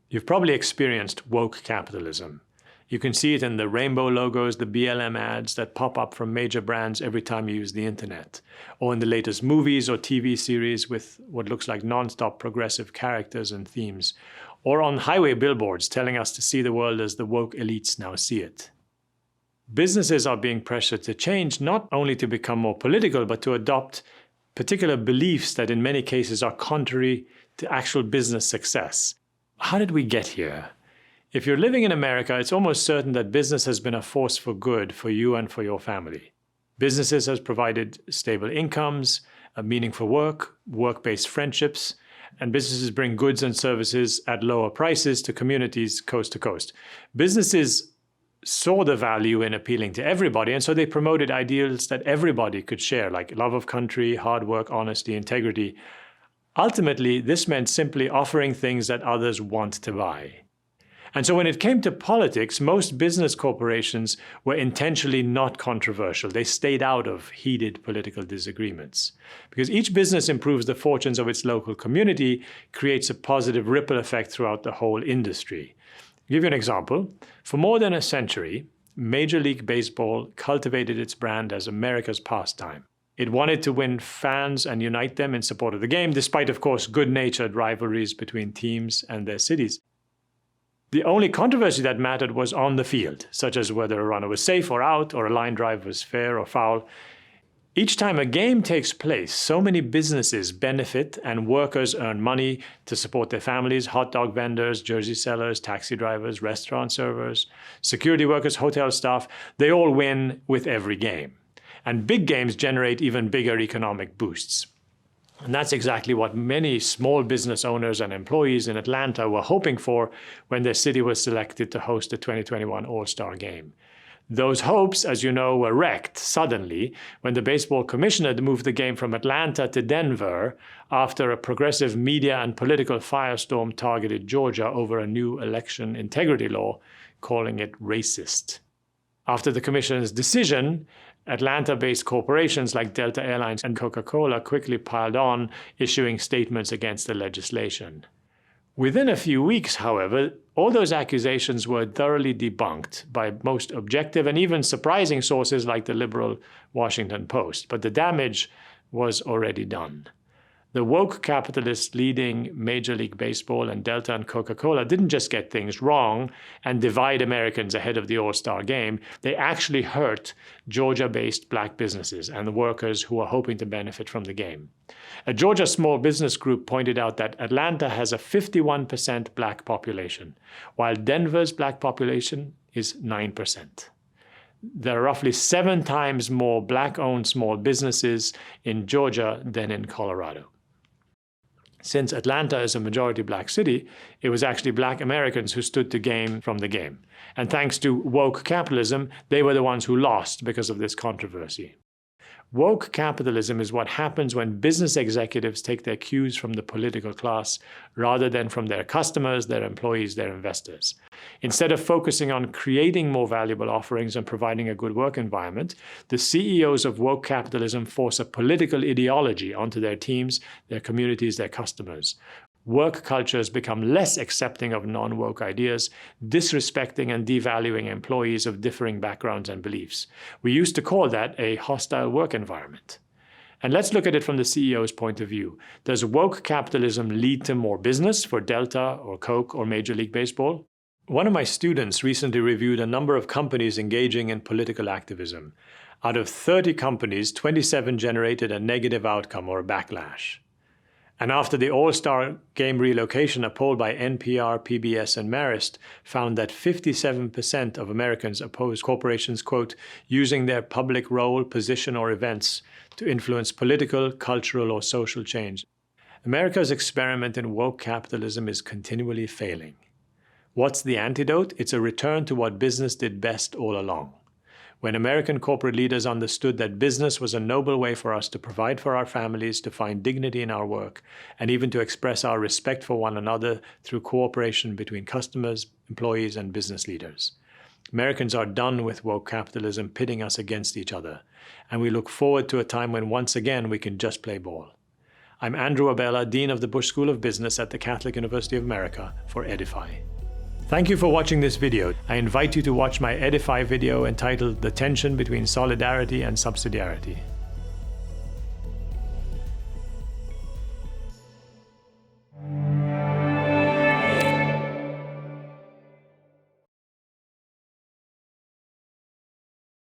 You've probably experienced woke capitalism. You can see it in the rainbow logos, the BLM ads that pop up from major brands every time you use the internet, or in the latest movies or TV series with what looks like non-stop progressive characters and themes, or on highway billboards telling us to see the world as the woke elites now see it. Businesses are being pressured to change, not only to become more political, but to adopt particular beliefs that in many cases are contrary to actual business success. How did we get here? If you're living in America, it's almost certain that business has been a force for good for you and for your family. Businesses have provided stable incomes, a meaningful work, work-based friendships, and businesses bring goods and services at lower prices to communities coast to coast. Businesses saw the value in appealing to everybody, and so they promoted ideals that everybody could share, like love of country, hard work, honesty, integrity. Ultimately, this meant simply offering things that others want to buy. And so when it came to politics, most business corporations were intentionally not controversial. They stayed out of heated political disagreements. Because each business improves the fortunes of its local community, creates a positive ripple effect throughout the whole industry. To give you an example, for more than a century, Major League Baseball cultivated its brand as America's pastime. It wanted to win fans and unite them in support of the game, despite, of course, good-natured rivalries between teams and their cities. The only controversy that mattered was on the field, such as whether a runner was safe or out, or a line drive was fair or foul. Each time a game takes place, so many businesses benefit and workers earn money to support their families: hot dog vendors, jersey sellers, taxi drivers, restaurant servers, security workers, hotel staff. They all win with every game. And big games generate even bigger economic boosts. And that's exactly what many small business owners and employees in Atlanta were hoping for when their city was selected to host the 2021 All-Star Game. Those hopes, as you know, were wrecked suddenly when the baseball commissioner moved the game from Atlanta to Denver after a progressive media and political firestorm targeted Georgia over a new election integrity law, calling it racist. After the commissioner's decision, Atlanta-based corporations like Delta Airlines and Coca-Cola quickly piled on, issuing statements against the legislation. Within a few weeks, however, all those accusations were thoroughly debunked by most objective and even surprising sources like the liberal Washington Post. But the damage was already done. The woke capitalists leading Major League Baseball and Delta and Coca-Cola didn't just get things wrong and divide Americans ahead of the All-Star Game. They actually hurt Georgia-based black businesses and the workers who were hoping to benefit from the game. A Georgia small business group pointed out that Atlanta has a 51% black population, while Denver's black population is 9%. There are roughly 7 times more black-owned small businesses in Georgia than in Colorado. Since Atlanta is a majority black city, it was actually black Americans who stood to gain from the game. And thanks to woke capitalism, they were the ones who lost because of this controversy. Woke capitalism is what happens when business executives take their cues from the political class rather than from their customers, their employees, their investors. Instead of focusing on creating more valuable offerings and providing a good work environment, the CEOs of woke capitalism force a political ideology onto their teams, their communities, their customers. Work cultures become less accepting of non-woke ideas, disrespecting and devaluing employees of differing backgrounds and beliefs. We used to call that a hostile work environment. And let's look at it from the CEO's point of view. Does woke capitalism lead to more business for Delta or Coke or Major League Baseball? One of my students recently reviewed a number of companies engaging in political activism. Out of 30 companies, 27 generated a negative outcome or a backlash. And after the All-Star Game relocation, a poll by NPR, PBS, and Marist found that 57% of Americans opposed corporations, quote, using their public role, position, or events to influence political, cultural, or social change. America's experiment in woke capitalism is continually failing. What's the antidote? It's a return to what business did best all along. When American corporate leaders understood that business was a noble way for us to provide for our families, to find dignity in our work, and even to express our respect for one another through cooperation between customers, employees, and business leaders. Americans are done with woke capitalism pitting us against each other, and we look forward to a time when once again we can just play ball. I'm Andrew Abela, Dean of the Bush School of Business at the Catholic University of America, for Edify. Thank you for watching this video. I invite you to watch my Edify video entitled The Tension Between Solidarity and Subsidiarity.